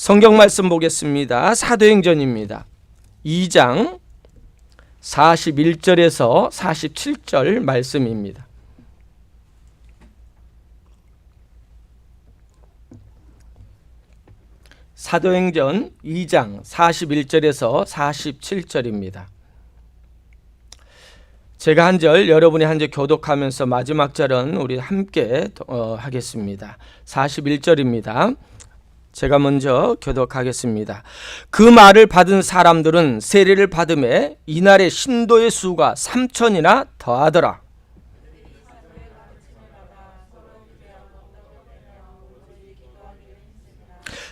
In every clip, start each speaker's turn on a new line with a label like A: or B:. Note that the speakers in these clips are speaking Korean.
A: 성경 말씀 보겠습니다. 사도행전입니다. 2장 41절에서 47절 말씀입니다. 사도행전 2장 41절에서 47절입니다. 제가 한 절, 여러분이 한 절 교독하면서 마지막 절은 우리 함께 하겠습니다. 41절입니다. 제가 먼저 교독하겠습니다. 그 말을 받은 사람들은 세례를 받음에 이날의 신도의 수가 3,000이나 더하더라.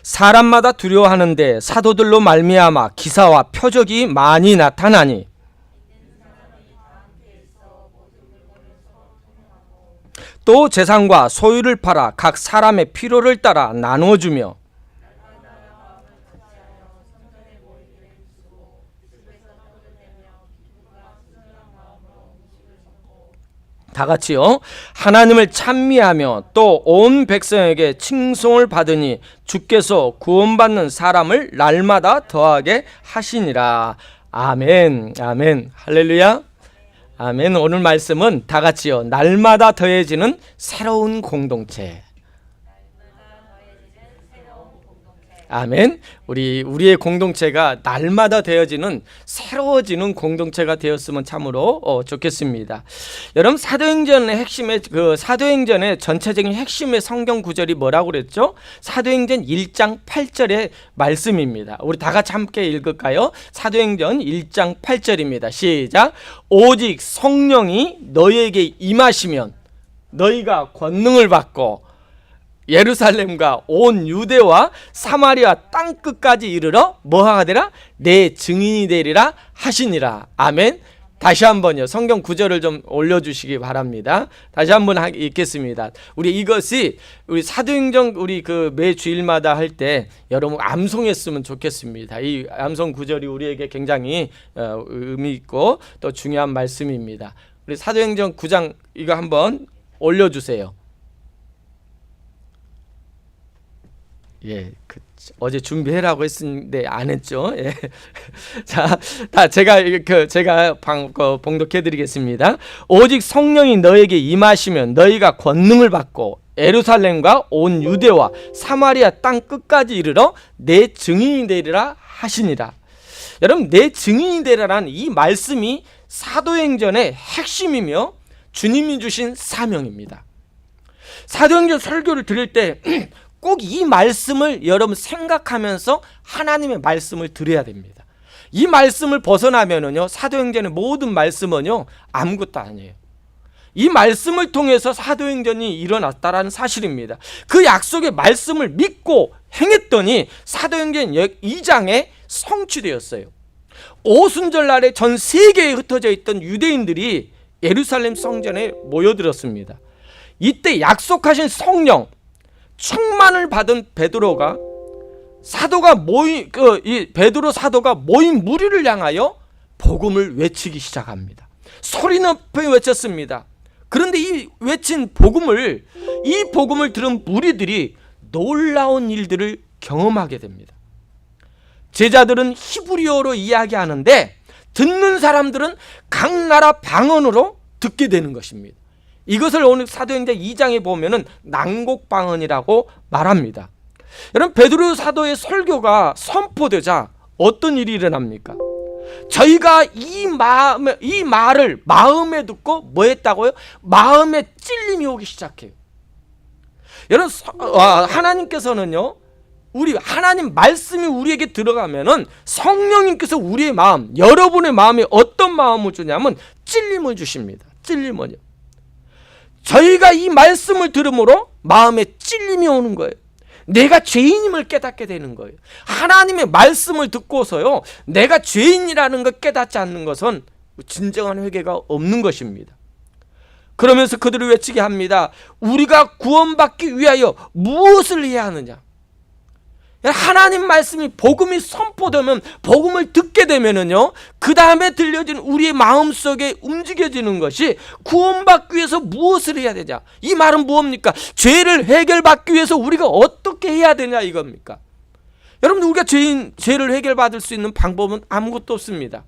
A: 사람마다 두려워하는데 사도들로 말미암아 기사와 표적이 많이 나타나니 또 재산과 소유를 팔아 각 사람의 필요를 따라 나누어 주며 다 같이요. 하나님을 찬미하며 또 온 백성에게 칭송을 받으니 주께서 구원받는 사람을 날마다 더하게 하시니라. 아멘. 아멘. 할렐루야. 아멘. 오늘 말씀은 다 같이요. 날마다 더해지는 새로운 공동체. 아멘. 우리의 공동체가 날마다 되어지는 새로워지는 공동체가 되었으면 참으로 좋겠습니다. 여러분 사도행전의 핵심의 사도행전의 전체적인 핵심의 성경 구절이 뭐라고 그랬죠? 사도행전 1장 8절의 말씀입니다. 우리 다 같이 함께 읽을까요? 사도행전 1장 8절입니다. 시작. 오직 성령이 너희에게 임하시면 너희가 권능을 받고 예루살렘과 온 유대와 사마리아 땅끝까지 이르러 뭐하가 되라? 내 증인이 되리라 하시니라. 아멘. 다시 한번요. 성경 구절을 좀 올려주시기 바랍니다. 다시 한번 읽겠습니다. 이것이 우리 사도행전 매 주일마다 할 때 여러분 암송했으면 좋겠습니다. 이 암송 구절이 우리에게 굉장히 의미 있고 또 중요한 말씀입니다. 우리 사도행전 9장 이거 한번 올려주세요. 예, 어제 준비해라고 했는데 안 했죠. 예. 자, 제가 봉독해드리겠습니다. 오직 성령이 너에게 임하시면 너희가 권능을 받고 예루살렘과 온 유대와 사마리아 땅 끝까지 이르러 내 증인이 되리라 하시니라. 여러분, 내 증인이 되리라는 이 말씀이 사도행전의 핵심이며 주님이 주신 사명입니다. 사도행전 설교를 들을 때 꼭 이 말씀을 여러분 생각하면서 하나님의 말씀을 들어야 됩니다. 이 말씀을 벗어나면은요, 사도행전의 모든 말씀은요, 아무것도 아니에요. 이 말씀을 통해서 사도행전이 일어났다라는 사실입니다. 그 약속의 말씀을 믿고 행했더니 사도행전 2장에 성취되었어요. 오순절날에 전 세계에 흩어져 있던 유대인들이 예루살렘 성전에 모여들었습니다. 이때 약속하신 성령 충만을 받은 베드로 사도가 모인 무리를 향하여 복음을 외치기 시작합니다. 소리 높여 외쳤습니다. 그런데 이 복음을 들은 무리들이 놀라운 일들을 경험하게 됩니다. 제자들은 히브리어로 이야기하는데 듣는 사람들은 각 나라 방언으로 듣게 되는 것입니다. 이것을 오늘 사도행전 2장에 보면은 난곡방언이라고 말합니다. 여러분, 베드로 사도의 설교가 선포되자 어떤 일이 일어납니까? 저희가 이 말을 마음에 듣고 뭐 했다고요? 마음에 찔림이 오기 시작해요. 여러분, 하나님께서는요, 하나님 말씀이 우리에게 들어가면은 성령님께서 우리의 마음, 여러분의 마음에 어떤 마음을 주냐면 찔림을 주십니다. 찔림은요. 저희가 이 말씀을 들음으로 마음에 찔림이 오는 거예요. 내가 죄인임을 깨닫게 되는 거예요. 하나님의 말씀을 듣고서요, 내가 죄인이라는 걸 깨닫지 않는 것은 진정한 회개가 없는 것입니다. 그러면서 그들을 외치게 합니다. 우리가 구원받기 위하여 무엇을 해야 하느냐? 하나님 말씀이 복음이 선포되면 복음을 듣게 되면은요, 그 다음에 들려지는 우리의 마음속에 움직여지는 것이 구원받기 위해서 무엇을 해야 되냐? 이 말은 무엇입니까? 죄를 해결받기 위해서 우리가 어떻게 해야 되냐 이겁니까? 여러분, 우리가 죄를 해결받을 수 있는 방법은 아무것도 없습니다.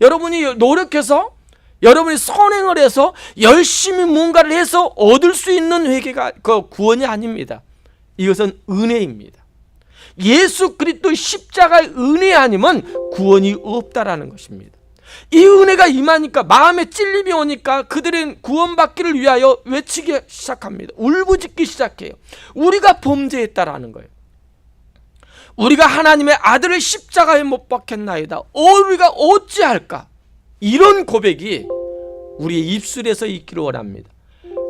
A: 여러분이 노력해서, 여러분이 선행을 해서 열심히 뭔가를 해서 얻을 수 있는 회개가 구원이 아닙니다. 이것은 은혜입니다. 예수 그리스도의 십자가의 은혜 아니면 구원이 없다라는 것입니다. 이 은혜가 임하니까, 마음에 찔림이 오니까 그들은 구원받기를 위하여 외치기 시작합니다. 울부짖기 시작해요. 우리가 범죄했다라는 거예요. 우리가 하나님의 아들을 십자가에 못 박혔나이다. 우리가 어찌할까? 이런 고백이 우리의 입술에서 있기를 원합니다.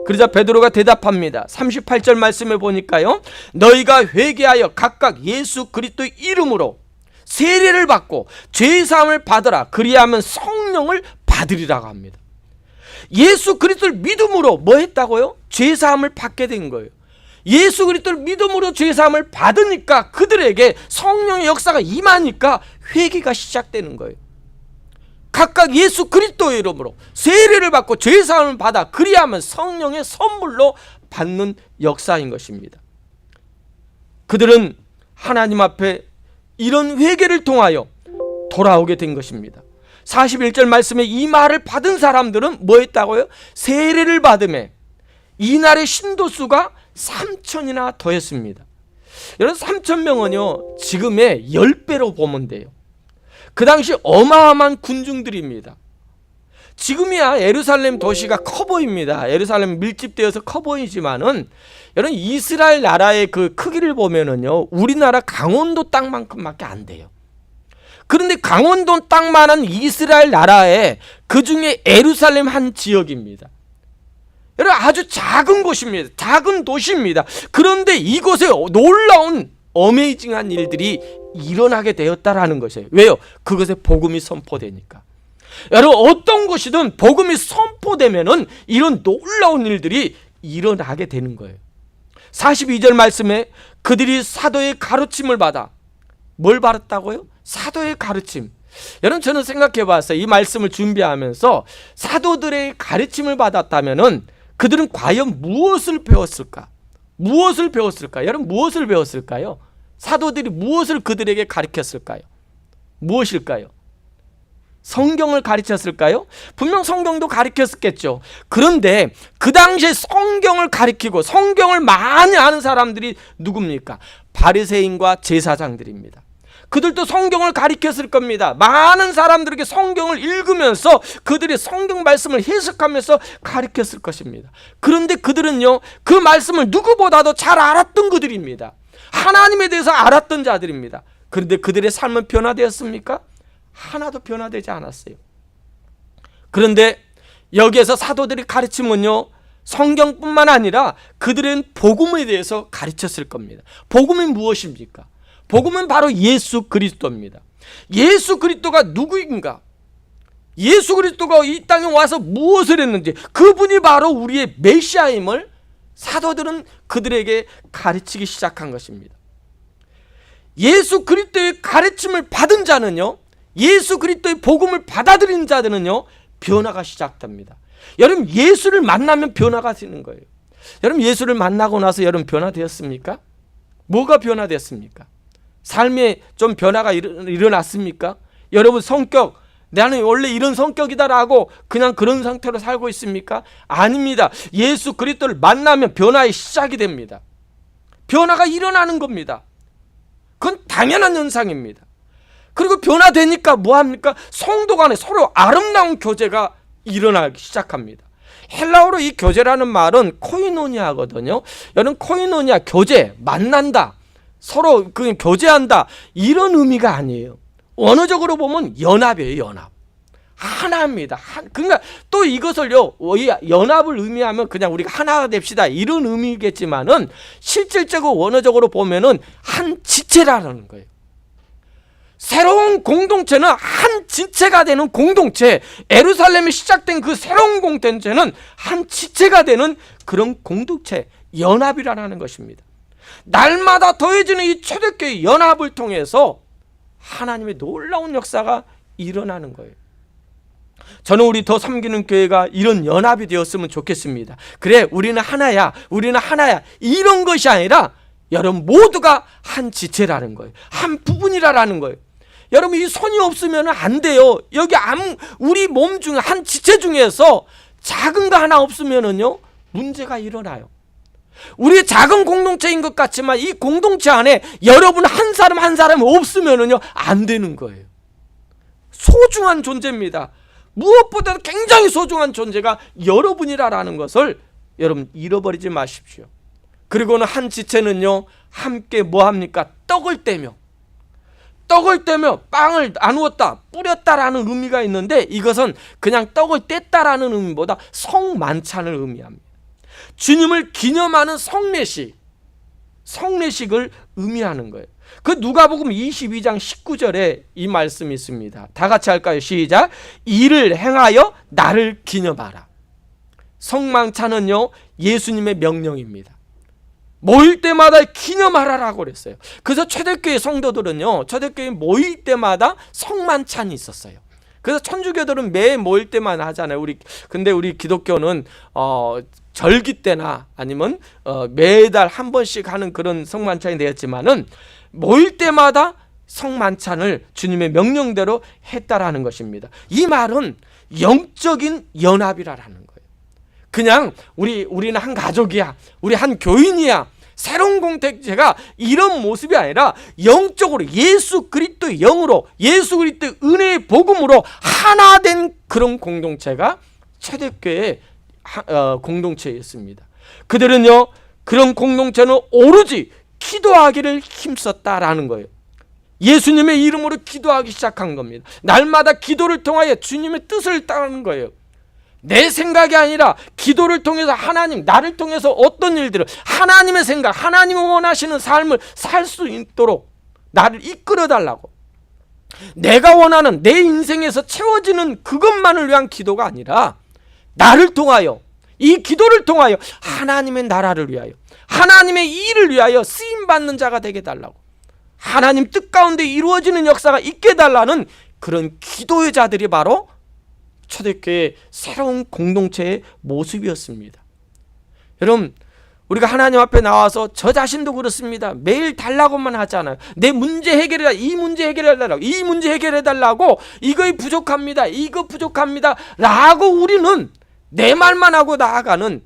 A: 그러자 베드로가 대답합니다. 38절 말씀에 보니까요, 너희가 회개하여 각각 예수 그리스도의 이름으로 세례를 받고 죄사함을 받으라. 그리하면 성령을 받으리라고 합니다. 예수 그리스도를 믿음으로 뭐 했다고요? 죄사함을 받게 된 거예요. 예수 그리스도를 믿음으로 죄사함을 받으니까 그들에게 성령의 역사가 임하니까 회개가 시작되는 거예요. 각각 예수 그리스도의 이름으로 세례를 받고 죄사함을 받아 그리하면 성령의 선물로 받는 역사인 것입니다. 그들은 하나님 앞에 이런 회개를 통하여 돌아오게 된 것입니다. 41절 말씀에 이 말을 받은 사람들은 뭐 했다고요? 세례를 받음에 이날의 신도수가 3,000이나 더했습니다. 여러분, 3,000명은요 지금의 10배로 보면 돼요. 그 당시 어마어마한 군중들입니다. 지금이야 예루살렘 도시가 커 보입니다. 예루살렘 밀집되어서 커 보이지만은 여러분, 이스라엘 나라의 그 크기를 보면은요 우리나라 강원도 땅만큼밖에 안 돼요. 그런데 강원도 땅만한 이스라엘 나라에 그 중에 예루살렘 한 지역입니다. 여러분, 아주 작은 곳입니다. 작은 도시입니다. 그런데 이곳에 놀라운 어메이징한 일들이 일어나게 되었다라는 것이에요. 왜요? 그것에 복음이 선포되니까. 여러분, 어떤 곳이든 복음이 선포되면은 이런 놀라운 일들이 일어나게 되는 거예요. 42절 말씀에 그들이 사도의 가르침을 받아, 뭘 받았다고요? 사도의 가르침. 여러분, 저는 생각해 봤어요. 이 말씀을 준비하면서 사도들의 가르침을 받았다면은 그들은 과연 무엇을 배웠을까? 무엇을 배웠을까? 여러분, 무엇을 배웠을까요? 사도들이 무엇을 그들에게 가르쳤을까요? 무엇일까요? 성경을 가르쳤을까요? 분명 성경도 가르쳤겠죠. 그런데 그 당시에 성경을 가르치고 성경을 많이 아는 사람들이 누굽니까? 바리새인과 제사장들입니다. 그들도 성경을 가르쳤을 겁니다. 많은 사람들에게 성경을 읽으면서 그들이 성경 말씀을 해석하면서 가르쳤을 것입니다. 그런데 그들은요, 그 말씀을 누구보다도 잘 알았던 그들입니다. 하나님에 대해서 알았던 자들입니다. 그런데 그들의 삶은 변화되었습니까? 하나도 변화되지 않았어요. 그런데 여기에서 사도들이 가르침은요, 성경뿐만 아니라 그들은 복음에 대해서 가르쳤을 겁니다. 복음이 무엇입니까? 복음은 바로 예수 그리스도입니다. 예수 그리스도가 누구인가? 예수 그리스도가 이 땅에 와서 무엇을 했는지, 그분이 바로 우리의 메시아임을 사도들은 그들에게 가르치기 시작한 것입니다. 예수 그리스도의 가르침을 받은 자는요, 예수 그리스도의 복음을 받아들인 자들은요, 변화가 시작됩니다. 여러분, 예수를 만나면 변화가 되는 거예요. 여러분, 예수를 만나고 나서 여러분 변화되었습니까? 뭐가 변화됐습니까? 삶에 좀 변화가 일어났습니까? 여러분, 성격, 나는 원래 이런 성격이다라고 그냥 그런 상태로 살고 있습니까? 아닙니다. 예수 그리스도를 만나면 변화의 시작이 됩니다. 변화가 일어나는 겁니다. 그건 당연한 현상입니다. 그리고 변화되니까 뭐합니까? 성도 간에 서로 아름다운 교제가 일어나기 시작합니다. 헬라어로 이 교제라는 말은 코이노니아거든요. 여러분, 코이노니아, 교제, 만난다, 서로 그 교제한다, 이런 의미가 아니에요. 원어적으로 보면 연합이에요. 연합. 하나입니다. 그러니까 또 이것을요, 이 연합을 의미하면 그냥 우리가 하나가 됩시다, 이런 의미겠지만은 실질적으로 원어적으로 보면은 한 지체라는 거예요. 새로운 공동체는 한 지체가 되는 공동체, 예루살렘에 시작된 그 새로운 공동체는 한 지체가 되는 그런 공동체, 연합이라는 것입니다. 날마다 더해지는 이 초대교회 연합을 통해서 하나님의 놀라운 역사가 일어나는 거예요. 저는 우리 더 섬기는 교회가 이런 연합이 되었으면 좋겠습니다. 그래, 우리는 하나야, 우리는 하나야, 이런 것이 아니라 여러분 모두가 한 지체라는 거예요. 한 부분이라는 거예요. 여러분 이 손이 없으면 안 돼요. 여기 우리 몸 중 한 지체 중에서 작은 거 하나 없으면은요 문제가 일어나요. 우리 작은 공동체인 것 같지만 이 공동체 안에 여러분 한 사람 한 사람이 없으면은요 안 되는 거예요. 소중한 존재입니다. 무엇보다 굉장히 소중한 존재가 여러분이라는 것을 여러분 잃어버리지 마십시오. 그리고는 한 지체는요 함께 뭐합니까? 떡을 떼며 빵을 나누었다 뿌렸다라는 의미가 있는데, 이것은 그냥 떡을 뗐다라는 의미보다 성만찬을 의미합니다. 주님을 기념하는 성례식을 의미하는 거예요. 그 누가복음 22장 19절에 이 말씀이 있습니다. 다 같이 할까요? 시작. 이를 행하여 나를 기념하라. 성만찬은요 예수님의 명령입니다. 모일 때마다 기념하라라고 그랬어요. 그래서 초대교회 성도들은요 초대교회 모일 때마다 성만찬이 있었어요. 그래서 천주교들은 매 모일 때만 하잖아요. 근데 우리 기독교는 절기 때나 아니면 매달 한 번씩 하는 그런 성만찬이 되었지만은 모일 때마다 성만찬을 주님의 명령대로 했다라는 것입니다. 이 말은 영적인 연합이라는 거예요. 그냥 우리는 한 가족이야, 우리 한 교인이야, 새로운 공동체가 이런 모습이 아니라 영적으로 예수 그리스도의 영으로, 예수 그리스도의 은혜의 복음으로 하나 된 그런 공동체가 초대교회 공동체였습니다. 그들은요 그런 공동체는 오로지 기도하기를 힘썼다라는 거예요. 예수님의 이름으로 기도하기 시작한 겁니다. 날마다 기도를 통하여 주님의 뜻을 따르는 거예요. 내 생각이 아니라 기도를 통해서 하나님, 나를 통해서 어떤 일들을 하나님의 생각, 하나님이 원하시는 삶을 살 수 있도록 나를 이끌어 달라고, 내가 원하는 내 인생에서 채워지는 그것만을 위한 기도가 아니라 나를 통하여, 이 기도를 통하여 하나님의 나라를 위하여, 하나님의 일을 위하여 쓰임받는 자가 되게 달라고, 하나님 뜻 가운데 이루어지는 역사가 있게 달라는 그런 기도의 자들이 바로 초대교회의 새로운 공동체의 모습이었습니다. 여러분 우리가 하나님 앞에 나와서 저 자신도 그렇습니다. 매일 달라고만 하잖아요. 내 문제 해결해달라고, 이 문제 해결해달라고, 이 문제 해결해달라고, 이거 부족합니다, 이거 부족합니다 라고 우리는 내 말만 하고 나아가는,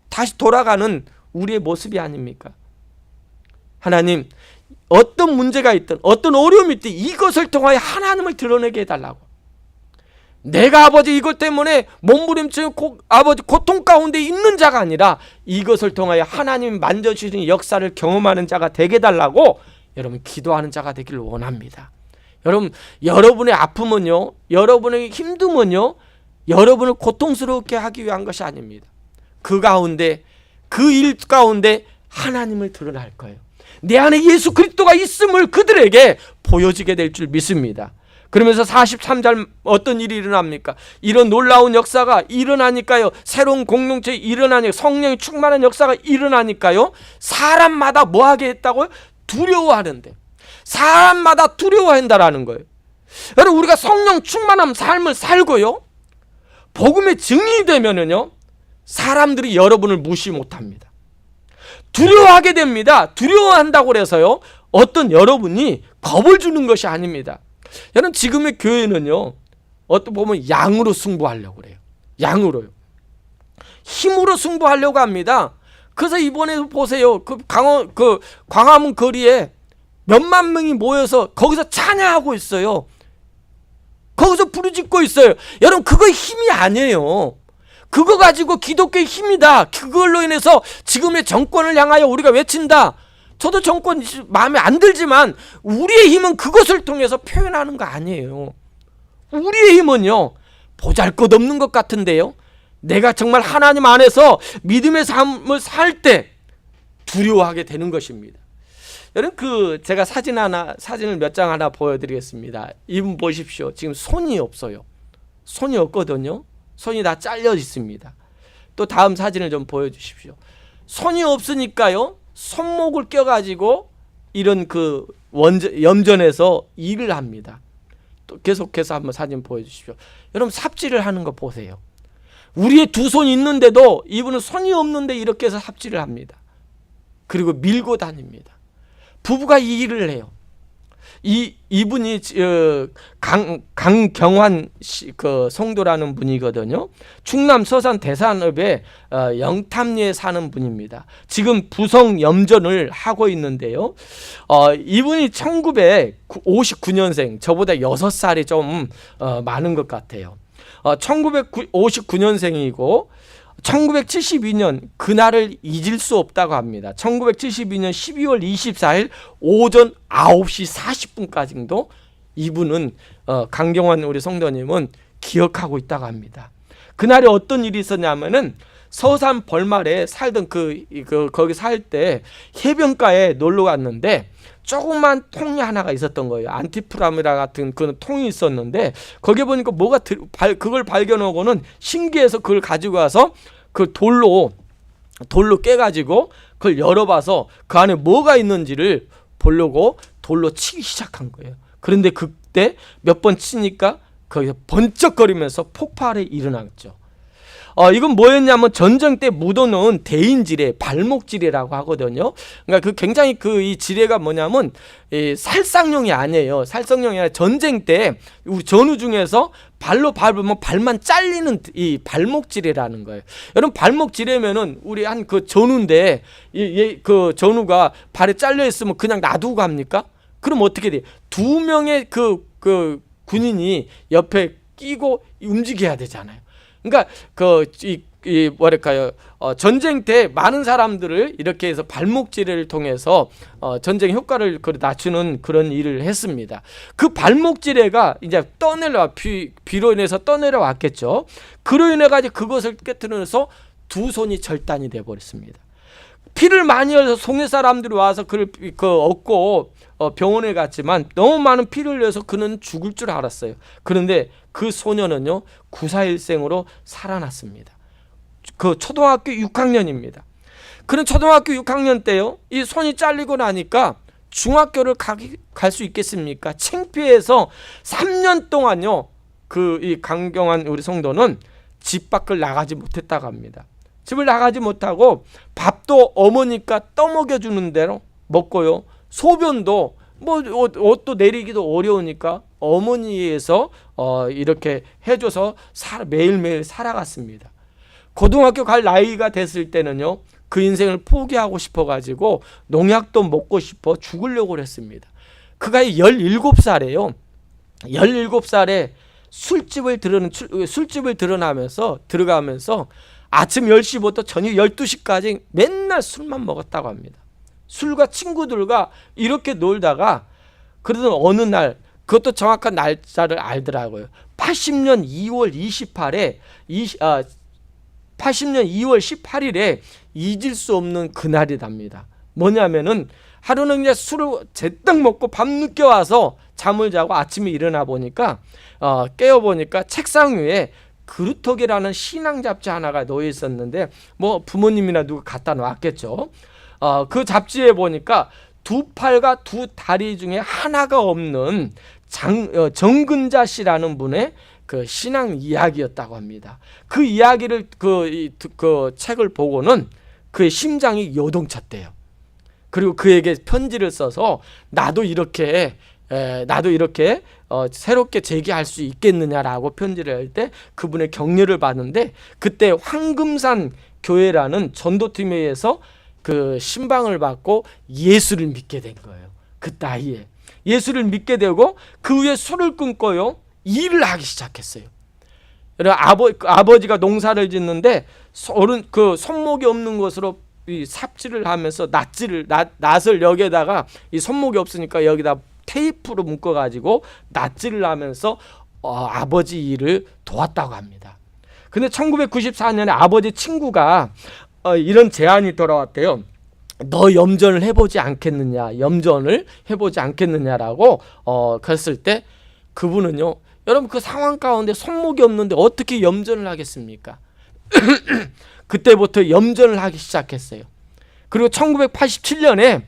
A: 다시 돌아가는 우리의 모습이 아닙니까? 하나님 어떤 문제가 있든 어떤 어려움이 있든 이것을 통하여 하나님을 드러내게 해달라고, 내가 아버지 이것 때문에 몸부림치는 아버지 고통 가운데 있는 자가 아니라 이것을 통하여 하나님이 만져주시는 역사를 경험하는 자가 되게 달라고 여러분 기도하는 자가 되기를 원합니다. 여러분 여러분의 아픔은요, 여러분의 힘듦은요 여러분을 고통스럽게 하기 위한 것이 아닙니다. 그 가운데, 그 일 가운데 하나님을 드러날 거예요. 내 안에 예수 그리스도가 있음을 그들에게 보여지게 될 줄 믿습니다. 그러면서 43절 어떤 일이 일어납니까? 이런 놀라운 역사가 일어나니까요, 새로운 공동체에 일어나니까, 성령이 충만한 역사가 일어나니까요, 사람마다 뭐하게 했다고요? 두려워하는데, 사람마다 두려워한다라는 거예요. 여러분 우리가 성령 충만한 삶을 살고요 복음의 증인이 되면은요 사람들이 여러분을 무시 못합니다. 두려워하게 됩니다. 두려워한다고 해서요 어떤 여러분이 겁을 주는 것이 아닙니다. 여러분 지금의 교회는요 어떤 보면 양으로 승부하려고 그래요. 양으로요, 힘으로 승부하려고 합니다. 그래서 이번에 보세요, 광화문 거리에 몇만 명이 모여서 거기서 찬양하고 있어요. 거기서 부르짖고 있어요. 여러분 그거 힘이 아니에요. 그거 가지고 기독교의 힘이다, 그걸로 인해서 지금의 정권을 향하여 우리가 외친다. 저도 정권 마음에 안 들지만 우리의 힘은 그것을 통해서 표현하는 거 아니에요. 우리의 힘은요 보잘것없는 것 같은데요, 내가 정말 하나님 안에서 믿음의 삶을 살 때 두려워하게 되는 것입니다. 여러분 제가 사진을 몇 장 하나 보여드리겠습니다. 이분 보십시오. 지금 손이 없어요. 손이 없거든요. 손이 다 잘려 있습니다. 또 다음 사진을 좀 보여주십시오. 손이 없으니까요 손목을 껴가지고 이런 염전에서 일을 합니다. 또 계속해서 한번 사진 보여주십시오. 여러분 삽질을 하는 거 보세요. 우리의 두 손이 있는데도 이분은 손이 없는데 이렇게 해서 삽질을 합니다. 그리고 밀고 다닙니다. 부부가 이 일을 해요. 이분이 강경환 그 성도라는 분이거든요. 충남 서산 대산읍에 영탐리에 사는 분입니다. 지금 부성 염전을 하고 있는데요. 이분이 1959년생, 저보다 6살이 좀 많은 것 같아요. 1959년생이고 1972년 그날을 잊을 수 없다고 합니다. 1972년 12월 24일 오전 9시 40분까지도 이분은 강경환 우리 성도님은 기억하고 있다고 합니다. 그날에 어떤 일이 있었냐면은 서산 벌말에 살던 거기 살 때 해변가에 놀러 갔는데 조그만 통이 하나가 있었던 거예요. 안티프라미라 같은 그런 통이 있었는데 거기에 보니까 그걸 발견하고는 신기해서 그걸 가지고 와서 그 돌로 깨가지고 그걸 열어봐서 그 안에 뭐가 있는지를 보려고 돌로 치기 시작한 거예요. 그런데 그때 몇 번 치니까 거기서 번쩍거리면서 폭발이 일어났죠. 이건 뭐였냐면 전쟁 때 묻어놓은 대인지뢰, 발목지뢰라고 하거든요. 그러니까 굉장히 이 지뢰가 뭐냐면 살상용이 아니에요. 살상용이 아니라 전쟁 때 우리 전후 중에서 발로 밟으면 발만 잘리는 이 발목지뢰라는 거예요. 여러분 발목지뢰면은 우리 한 그 전후인데 그 전후가 발에 잘려 있으면 그냥 놔두고 갑니까? 그럼 어떻게 돼? 2명의 그 군인이 옆에 끼고 움직여야 되잖아요. 그러니까 뭐랄까요? 전쟁 때 많은 사람들을 이렇게 해서 발목지뢰를 통해서 전쟁 효과를 낮추는 그런 일을 했습니다. 그 발목지뢰가 이제 비로 인해서 떠내려 왔겠죠. 그로 인해 가지고 그것을 깨뜨려서 두 손이 절단이 돼 버렸습니다. 피를 많이 흘려서 송해 사람들이 와서 그를 얻고 병원에 갔지만 너무 많은 피를 흘려서 그는 죽을 줄 알았어요. 그런데 그 소녀는요 941생으로 살아났습니다. 그 초등학교 6학년입니다. 그는 초등학교 6학년 때요 이 손이 잘리고 나니까 중학교를 갈 수 있겠습니까? 창피해서 3년 동안요 이 강경환 우리 성도는 집 밖을 나가지 못했다고 합니다. 집을 나가지 못하고 밥도 어머니가 떠먹여 주는 대로 먹고요. 소변도 뭐 옷도 내리기도 어려우니까 어머니에서 이렇게 해줘서 매일매일 살아갔습니다. 고등학교 갈 나이가 됐을 때는요. 그 인생을 포기하고 싶어가지고 농약도 먹고 싶어 죽으려고 했습니다. 그가 17살에요. 17살에 술집을 들어가면서 아침 10시부터 저녁 12시까지 맨날 술만 먹었다고 합니다. 술과 친구들과 이렇게 놀다가 그러던 어느 날 그것도 정확한 날짜를 알더라고요. 80년 2월 18일에 잊을 수 없는 그날이랍니다. 뭐냐면은 하루는 그냥 술을 제딱 먹고 밤늦게 와서 잠을 자고 아침에 일어나 보니까 깨어보니까 책상 위에 그루터기라는 신앙 잡지 하나가 놓여 있었는데 뭐 부모님이나 누가 갖다 놨겠죠. 그 잡지에 보니까 두 팔과 두 다리 중에 하나가 없는 정근자 씨라는 분의 그 신앙 이야기였다고 합니다. 그 이야기를 그 책을 보고는 그의 심장이 요동쳤대요. 그리고 그에게 편지를 써서 나도 이렇게 새롭게 재기할 수 있겠느냐라고 편지를 할 때 그분의 격려를 받는데 그때 황금산 교회라는 전도팀에 의해서 그 신방을 받고 예수를 믿게 된 거예요. 그 나이에 예수를 믿게 되고 그 후에 술을 끊고요 일을 하기 시작했어요. 아버지가 농사를 짓는데 그 손목이 없는 것으로 이 삽질을 하면서 낫을 여기에다가 이 손목이 없으니까 여기다 테이프로 묶어가지고 낫질을 하면서 아버지 일을 도왔다고 합니다. 근데 1994년에 아버지 친구가 이런 제안이 돌아왔대요. 너 염전을 해보지 않겠느냐라고 그랬을 때 그분은요 여러분 그 상황 가운데 손목이 없는데 어떻게 염전을 하겠습니까? 그때부터 염전을 하기 시작했어요. 그리고 1987년에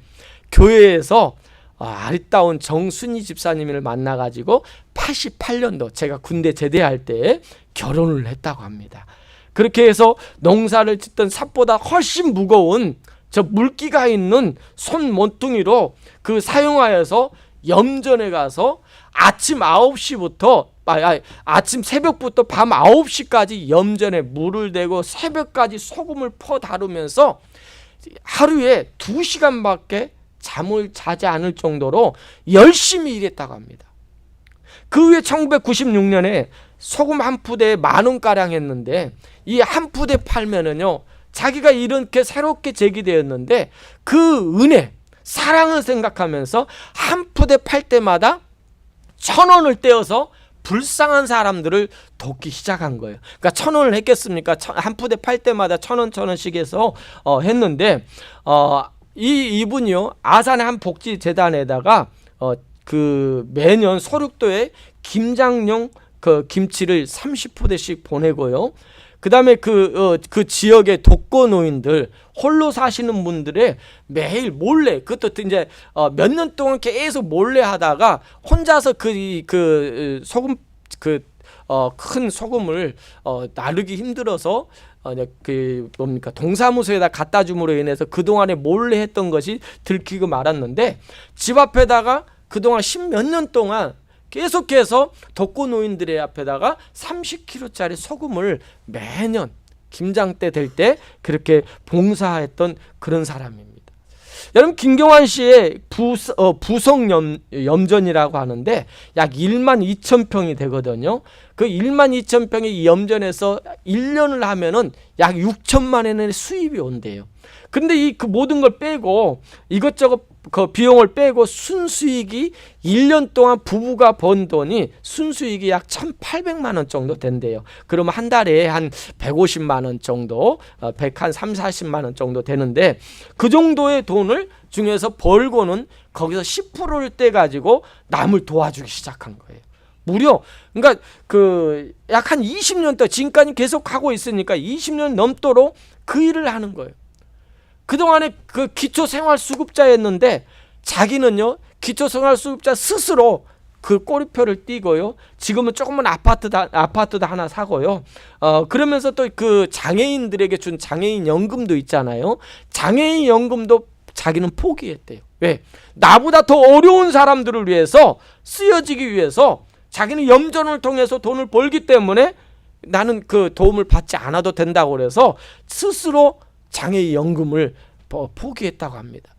A: 교회에서 아리따운 정순희 집사님을 만나가지고 88년도 제가 군대 제대할 때 결혼을 했다고 합니다. 그렇게 해서 농사를 짓던 삽보다 훨씬 무거운 저 물기가 있는 손 모퉁이로 그 사용하여서 염전에 가서 아침 9시부터 아침 새벽부터 밤 9시까지 염전에 물을 대고 새벽까지 소금을 퍼 다루면서 하루에 2시간밖에 잠을 자지 않을 정도로 열심히 일했다고 합니다. 그 후에 1996년에 소금 한 푸대에 10,000원가량 했는데 이 한 푸대 팔면은요, 자기가 이렇게 새롭게 제기되었는데 그 은혜, 사랑을 생각하면서 한 푸대 팔 때마다 1,000원을 떼어서 불쌍한 사람들을 돕기 시작한 거예요. 그러니까 1,000원을 했겠습니까? 한 푸대 팔 때마다 1,000원씩 해서 했는데 이분이요, 아산의 한 복지재단에다가 그 매년 소륙도에 김장용 그 김치를 30푸대씩 보내고요. 그 다음에 그 지역의 독거노인들, 홀로 사시는 분들의 매일 몰래, 그것도 이제 몇 년 동안 계속 몰래 하다가 혼자서 소금, 큰 소금을 나르기 힘들어서 동사무소에다 갖다 줌으로 인해서 그동안에 몰래 했던 것이 들키고 말았는데, 집 앞에다가 그동안 10몇 년 동안 계속해서 독거노인들의 앞에다가 30kg짜리 소금을 매년 김장 때 될 때 그렇게 봉사했던 그런 사람입니다. 여러분, 김경환 씨의 부성 염전이라고 하는데 약 12,000평이 되거든요. 그 12,000평의 염전에서 1년을 하면은 약 6천만 원의 수입이 온대요. 근데 그 모든 걸 빼고 이것저것 그 비용을 빼고 순수익이 1년 동안 부부가 번 돈이 순수익이 약 1,800만 원 정도 된대요. 그러면 한 달에 한 150만 원 정도, 한 30-40만 원 정도 되는데, 그 정도의 돈을 중에서 벌고는 거기서 10%를 떼가지고 남을 도와주기 시작한 거예요. 무려, 그러니까 약 한 20년 동안 지금까지 계속 하고 있으니까 20년 넘도록 그 일을 하는 거예요. 그동안에 그 기초생활수급자였는데 자기는요, 기초생활수급자 스스로 그 꼬리표를 띄고요, 지금은 조그만 아파트도 하나 사고요, 그러면서 또 그 장애인들에게 준 장애인 연금도 있잖아요. 장애인 연금도 자기는 포기했대요. 왜? 나보다 더 어려운 사람들을 위해서, 쓰여지기 위해서 자기는 염전을 통해서 돈을 벌기 때문에 나는 그 도움을 받지 않아도 된다고 그래서 스스로 장애인 연금을 포기했다고 합니다.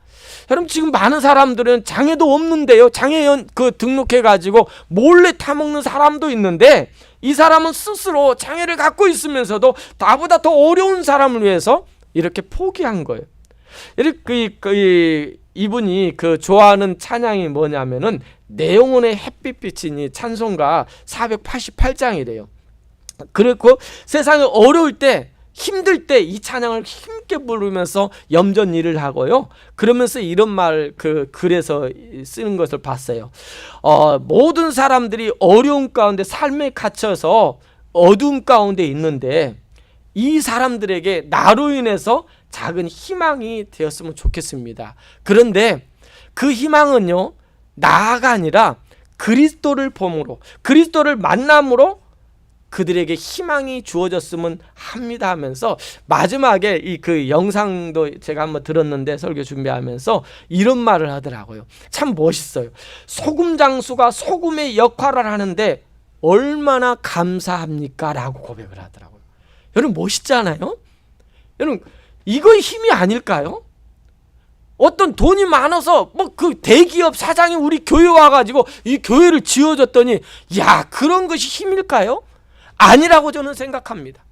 A: 여러분, 지금 많은 사람들은 장애도 없는데요, 장애인 등록해가지고 몰래 타먹는 사람도 있는데, 이 사람은 스스로 장애를 갖고 있으면서도 나보다 더 어려운 사람을 위해서 이렇게 포기한 거예요. 이분이 좋아하는 찬양이 뭐냐면은 내 영혼의 햇빛비치니 찬송가 488장이래요. 그리고 세상에 어려울 때, 힘들 때 이 찬양을 힘있게 부르면서 염전 일을 하고요. 그러면서 이런 말 글에서 쓰는 것을 봤어요. 모든 사람들이 어려움 가운데 삶에 갇혀서 어두움 가운데 있는데, 이 사람들에게 나로 인해서 작은 희망이 되었으면 좋겠습니다. 그런데 그 희망은요, 나가 아니라 그리스도를 봄으로, 그리스도를 만남으로 그들에게 희망이 주어졌으면 합니다 하면서 마지막에 그 영상도 제가 한번 들었는데, 설교 준비하면서 이런 말을 하더라고요. 참 멋있어요. 소금 장수가 소금의 역할을 하는데 얼마나 감사합니까? 라고 고백을 하더라고요. 여러분, 멋있잖아요? 여러분, 이거 힘이 아닐까요? 어떤 돈이 많아서 그 대기업 사장이 우리 교회 와가지고 이 교회를 지어줬더니, 야, 그런 것이 힘일까요? 아니라고 저는 생각합니다.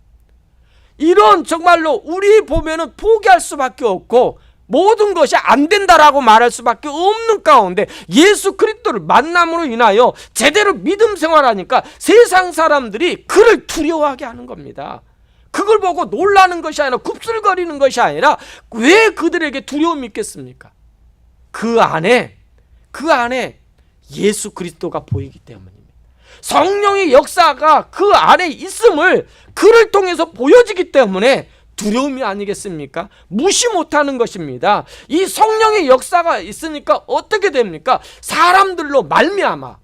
A: 이런 정말로 우리 보면은 포기할 수밖에 없고 모든 것이 안 된다라고 말할 수밖에 없는 가운데, 예수 그리스도를 만남으로 인하여 제대로 믿음 생활하니까 세상 사람들이 그를 두려워하게 하는 겁니다. 그걸 보고 놀라는 것이 아니라, 굽슬거리는 것이 아니라, 왜 그들에게 두려움이 있겠습니까? 그 안에 예수 그리스도가 보이기 때문입니다. 성령의 역사가 그 안에 있음을 그를 통해서 보여지기 때문에 두려움이 아니겠습니까? 무시 못하는 것입니다. 이 성령의 역사가 있으니까 어떻게 됩니까? 사람들로 말미암아,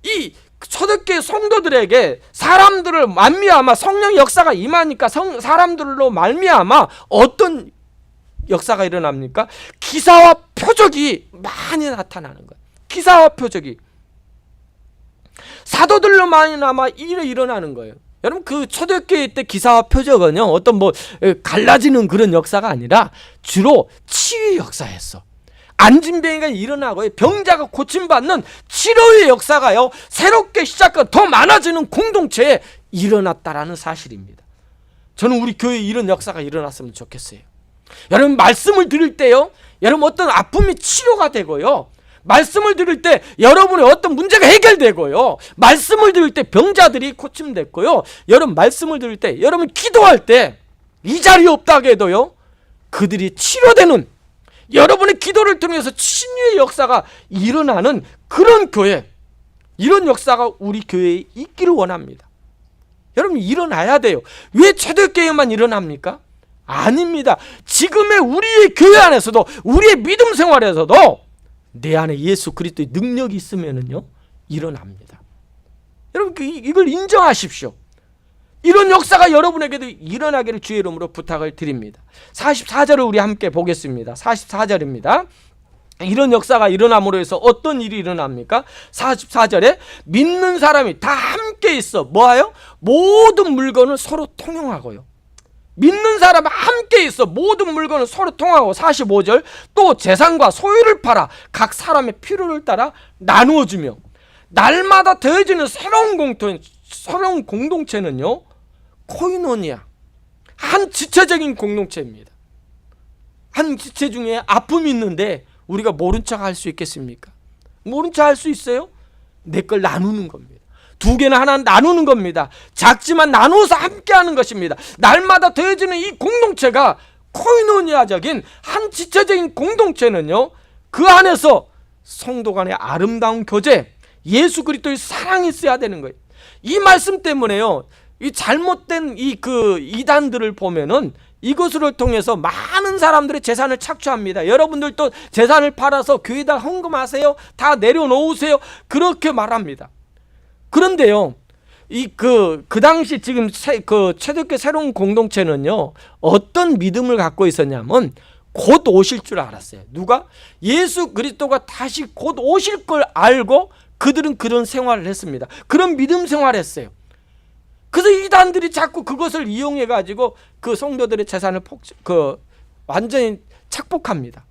A: 이 초대교회 성도들에게 사람들을 말미암아 성령의 역사가 임하니까 사람들로 말미암아 어떤 역사가 일어납니까? 기사와 표적이 많이 나타나는 거예요. 기사와 표적이 사도들로 많이 남아 일어나는 거예요. 여러분, 그 초대교회 때 기사와 표적은요, 어떤 뭐 갈라지는 그런 역사가 아니라 주로 치유 역사였어. 안진병이가 일어나고 병자가 고침받는 치료의 역사가요, 새롭게 시작한 더 많아지는 공동체에 일어났다라는 사실입니다. 저는 우리 교회에 이런 역사가 일어났으면 좋겠어요. 여러분, 말씀을 들을 때요, 여러분 어떤 아픔이 치료가 되고요, 말씀을 들을 때 여러분의 어떤 문제가 해결되고요, 말씀을 들을 때 병자들이 고침됐고요, 여러분 말씀을 들을 때, 여러분 기도할 때 이 자리에 없다고 해도요, 그들이 치료되는, 여러분의 기도를 통해서 치유의 역사가 일어나는 그런 교회, 이런 역사가 우리 교회에 있기를 원합니다. 여러분, 일어나야 돼요. 왜 초대교회만 일어납니까? 아닙니다. 지금의 우리의 교회 안에서도, 우리의 믿음 생활에서도 내 안에 예수 그리스도의 능력이 있으면은요, 일어납니다. 여러분, 이걸 인정하십시오. 이런 역사가 여러분에게도 일어나기를 주의 이름으로 부탁을 드립니다. 44절을 우리 함께 보겠습니다. 44절입니다. 이런 역사가 일어남으로 해서 어떤 일이 일어납니까? 44절에 믿는 사람이 다 함께 있어 뭐하여? 모든 물건을 서로 통용하고요. 믿는 사람이 함께 있어 모든 물건을 서로 통하고. 45절, 또 재산과 소유를 팔아 각 사람의 필요를 따라 나누어 주며. 날마다 더해지는 새로운 공동체는요, 코이노니아, 한 지체적인 공동체입니다. 한 지체 중에 아픔이 있는데 우리가 모른 척 할 수 있겠습니까? 모른 척 할 수 있어요? 내 걸 나누는 겁니다. 두 개나 하나 나누는 겁니다. 작지만 나누어서 함께하는 것입니다. 날마다 더해지는 이 공동체가 코이노니아적인 한 지체적인 공동체는요, 그 안에서 성도 간의 아름다운 교제, 예수 그리스도의 사랑이 있어야 되는 거예요. 이 말씀 때문에요, 이 잘못된 이단들을 보면은 이것을 통해서 많은 사람들의 재산을 착취합니다. 여러분들도 재산을 팔아서 교회에다 헌금하세요, 다 내려놓으세요, 그렇게 말합니다. 그런데요, 그 당시 지금 초대교회 새로운 공동체는요, 어떤 믿음을 갖고 있었냐면 곧 오실 줄 알았어요. 누가? 예수 그리스도가 다시 곧 오실 걸 알고 그들은 그런 생활을 했습니다. 그런 믿음 생활을 했어요. 그래서 이단들이 자꾸 그것을 이용해 가지고 그 성도들의 재산을 완전히 착복합니다.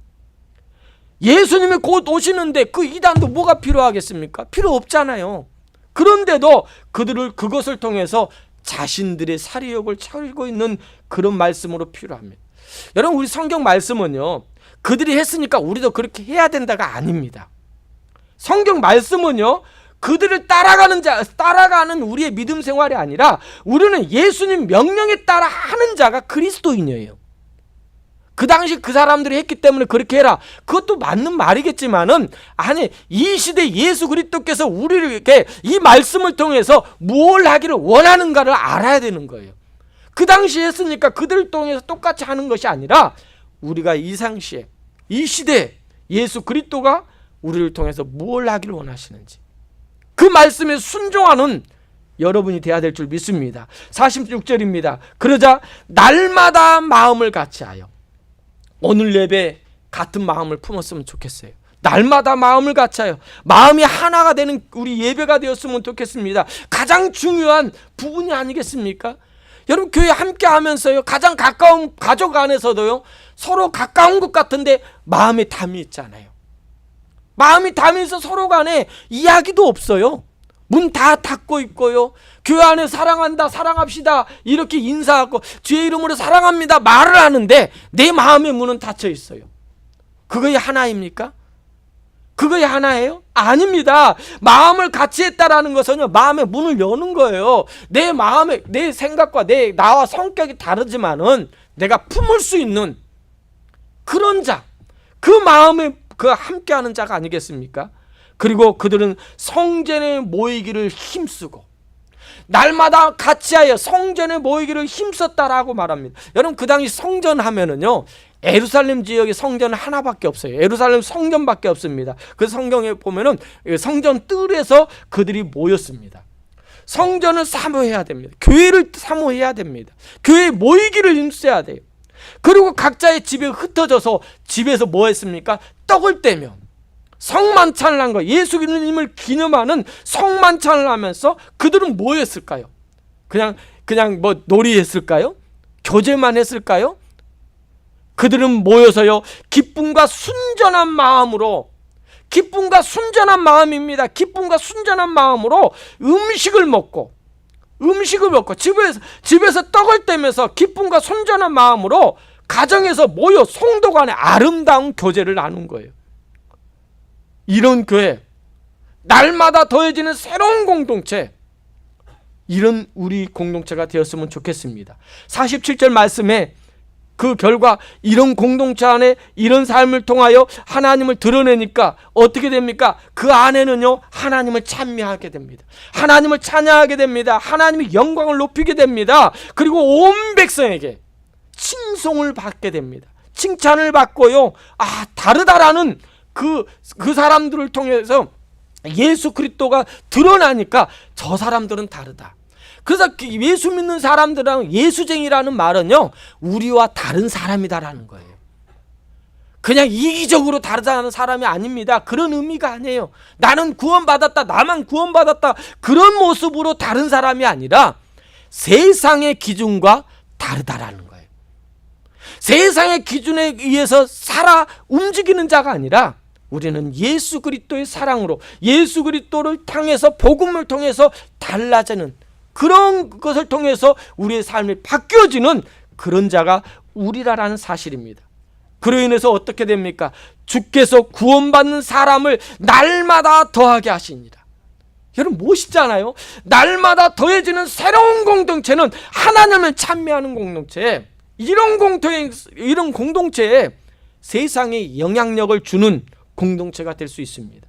A: 예수님이 곧 오시는데 그 이단도 뭐가 필요하겠습니까? 필요 없잖아요. 그런데도 그것을 통해서 자신들의 사리욕을 차리고 있는 그런 말씀으로 필요합니다. 여러분, 우리 성경 말씀은요, 그들이 했으니까 우리도 그렇게 해야 된다가 아닙니다. 성경 말씀은요, 그들을 따라가는 우리의 믿음 생활이 아니라 우리는 예수님 명령에 따라 하는 자가 그리스도인이에요. 그 당시 그 사람들이 했기 때문에 그렇게 해라, 그것도 맞는 말이겠지만은, 아니, 이 시대 예수 그리스도께서 우리에게 이 말씀을 통해서 무엇을 하기를 원하는가를 알아야 되는 거예요. 그 당시 했으니까 그들을 통해서 똑같이 하는 것이 아니라 우리가 이 상시에, 이 시대에 예수 그리스도가 우리를 통해서 무엇을 하기를 원하시는지 그 말씀에 순종하는 여러분이 되어야 될 줄 믿습니다. 46절입니다. 그러자 날마다 마음을 같이하여. 오늘 예배 같은 마음을 품었으면 좋겠어요. 날마다 마음을 같이하여 마음이 하나가 되는 우리 예배가 되었으면 좋겠습니다. 가장 중요한 부분이 아니겠습니까? 여러분, 교회 함께 하면서요, 가장 가까운 가족 안에서도요, 서로 가까운 것 같은데 마음에 담이 있잖아요. 마음이 담이 있어 서로 간에 이야기도 없어요. 문 다 닫고 있고요, 교회 안에 사랑한다, 사랑합시다 이렇게 인사하고 주의 이름으로 사랑합니다 말을 하는데 내 마음의 문은 닫혀 있어요. 그거야 하나입니까? 그거야 하나예요? 아닙니다. 마음을 같이 했다라는 것은요, 마음의 문을 여는 거예요. 내 마음에, 내 생각과 나와 성격이 다르지만은 내가 품을 수 있는 그런 자, 그 마음에 함께하는 자가 아니겠습니까? 그리고 그들은 성전에 모이기를 힘쓰고, 날마다 같이하여 성전에 모이기를 힘썼다라고 말합니다. 여러분, 그 당시 성전 하면은요, 예루살렘 지역에 성전은 하나밖에 없어요. 예루살렘 성전밖에 없습니다. 그 성경에 보면은 성전 뜰에서 그들이 모였습니다. 성전을 사모해야 됩니다. 교회를 사모해야 됩니다. 교회에 모이기를 힘써야 돼요. 그리고 각자의 집에 흩어져서 집에서 뭐 했습니까? 떡을 떼며 성만찬을 한 거, 예수님을 기념하는 성만찬을 하면서 그들은 뭐 했을까요? 그냥 뭐 놀이했을까요? 교제만 했을까요? 그들은 모여서요, 기쁨과 순전한 마음으로, 기쁨과 순전한 마음입니다. 기쁨과 순전한 마음으로 음식을 먹고 집에서 떡을 떼면서 기쁨과 순전한 마음으로 가정에서 모여 성도 간에 아름다운 교제를 나눈 거예요. 이런 교회, 날마다 더해지는 새로운 공동체, 이런 우리 공동체가 되었으면 좋겠습니다. 47절 말씀에 그 결과 이런 공동체 안에 이런 삶을 통하여 하나님을 드러내니까 어떻게 됩니까? 그 안에는요, 하나님을 찬미하게 됩니다. 하나님을 찬양하게 됩니다. 하나님의 영광을 높이게 됩니다. 그리고 온 백성에게 칭송을 받게 됩니다. 칭찬을 받고요, 다르다라는 그 사람들을 통해서 예수 그리스도가 드러나니까 저 사람들은 다르다. 그래서 예수 믿는 사람들은, 예수쟁이라는 말은요, 우리와 다른 사람이다라는 거예요. 그냥 이기적으로 다르다는 사람이 아닙니다. 그런 의미가 아니에요. 나는 구원받았다, 나만 구원받았다, 그런 모습으로 다른 사람이 아니라 세상의 기준과 다르다라는 거예요. 세상의 기준에 의해서 살아 움직이는 자가 아니라 우리는 예수 그리스도의 사랑으로, 예수 그리스도를 향해서, 복음을 통해서 달라지는, 그런 것을 통해서 우리의 삶이 바뀌어지는 그런 자가 우리라는 사실입니다. 그로 인해서 어떻게 됩니까? 주께서 구원받는 사람을 날마다 더하게 하시니라. 여러분, 멋있잖아요. 날마다 더해지는 새로운 공동체는 하나님을 찬미하는 공동체, 이런 공동체에 세상에 영향력을 주는 공동체가 될 수 있습니다.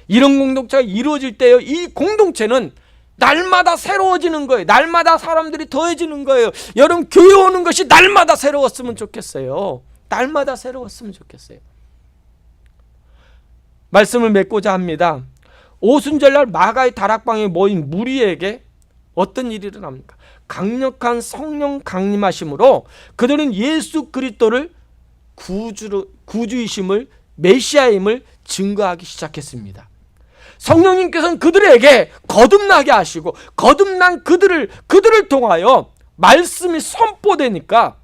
A: 이런 공동체가 이루어질 때요, 이 공동체는 날마다 새로워지는 거예요. 날마다 사람들이 더해지는 거예요. 여러분, 교회 오는 것이 날마다 새로웠으면 좋겠어요. 날마다 새로웠으면 좋겠어요. 말씀을 맺고자 합니다. 오순절날 마가의 다락방에 모인 무리에게 어떤 일이 일어납니까? 강력한 성령 강림하심으로 그들은 예수 그리스도를 구주이심을, 메시아임을 증거하기 시작했습니다. 성령님께서는 그들에게 거듭나게 하시고, 거듭난 그들을 통하여 말씀이 선포되니까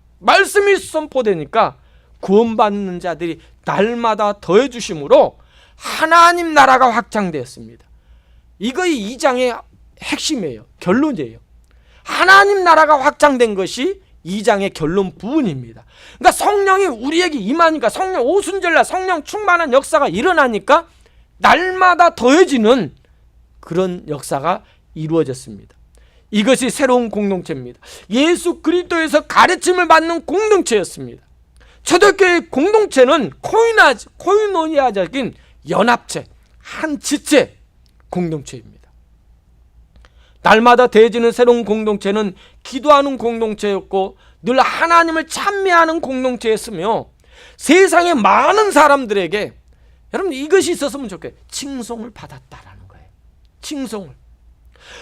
A: 구원받는 자들이 날마다 더해 주심으로 하나님 나라가 확장되었습니다. 이거이 2장의 핵심이에요. 결론이에요. 하나님 나라가 확장된 것이 2장의 결론 부분입니다. 그러니까 성령이 우리에게 임하니까, 성령 오순절날 성령 충만한 역사가 일어나니까 날마다 더해지는 그런 역사가 이루어졌습니다. 이것이 새로운 공동체입니다. 예수 그리스도에서 가르침을 받는 공동체였습니다. 초대교회 공동체는 코이노니아적인 연합체, 한 지체 공동체입니다. 날마다 더해지는 새로운 공동체는 기도하는 공동체였고 늘 하나님을 찬미하는 공동체였으며 세상의 많은 사람들에게, 여러분, 이것이 있었으면 좋겠어요. 칭송을 받았다라는 거예요. 칭송을.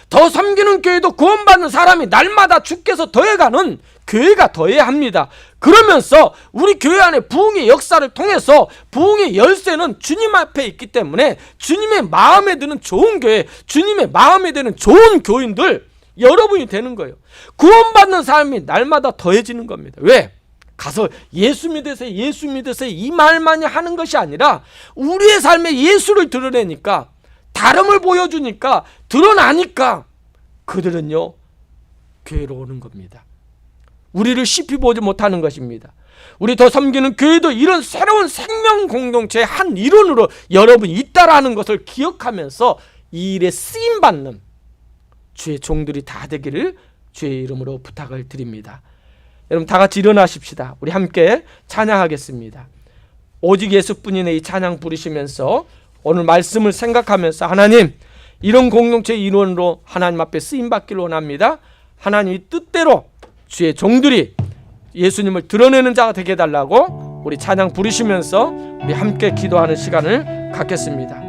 A: 더 섬기는 교회도 구원받는 사람이 날마다 주께서 더해가는 교회가 더해야 합니다. 그러면서 우리 교회 안에 부흥의 역사를 통해서 부흥의 열쇠는 주님 앞에 있기 때문에 주님의 마음에 드는 좋은 교회, 주님의 마음에 드는 좋은 교인들, 여러분이 되는 거예요. 구원받는 사람이 날마다 더해지는 겁니다. 왜? 가서 예수 믿으세요, 예수 믿으세요 이 말만이 하는 것이 아니라 우리의 삶에 예수를 드러내니까, 다름을 보여주니까, 드러나니까 그들은요, 교회로 오는 겁니다. 우리를 쉽이 보지 못하는 것입니다. 우리 더 섬기는 교회도 이런 새로운 생명 공동체의 한 일원으로 여러분이 있다라는 것을 기억하면서 이 일에 쓰임받는 주의 종들이 다 되기를 주의 이름으로 부탁을 드립니다. 여러분, 다 같이 일어나십시다. 우리 함께 찬양하겠습니다. 오직 예수뿐이네, 이 찬양 부르시면서 오늘 말씀을 생각하면서, 하나님, 이런 공동체의 일원으로 하나님 앞에 쓰임받기를 원합니다. 하나님의 뜻대로 주의 종들이 예수님을 드러내는 자가 되게 해달라고 우리 찬양 부르시면서 우리 함께 기도하는 시간을 갖겠습니다.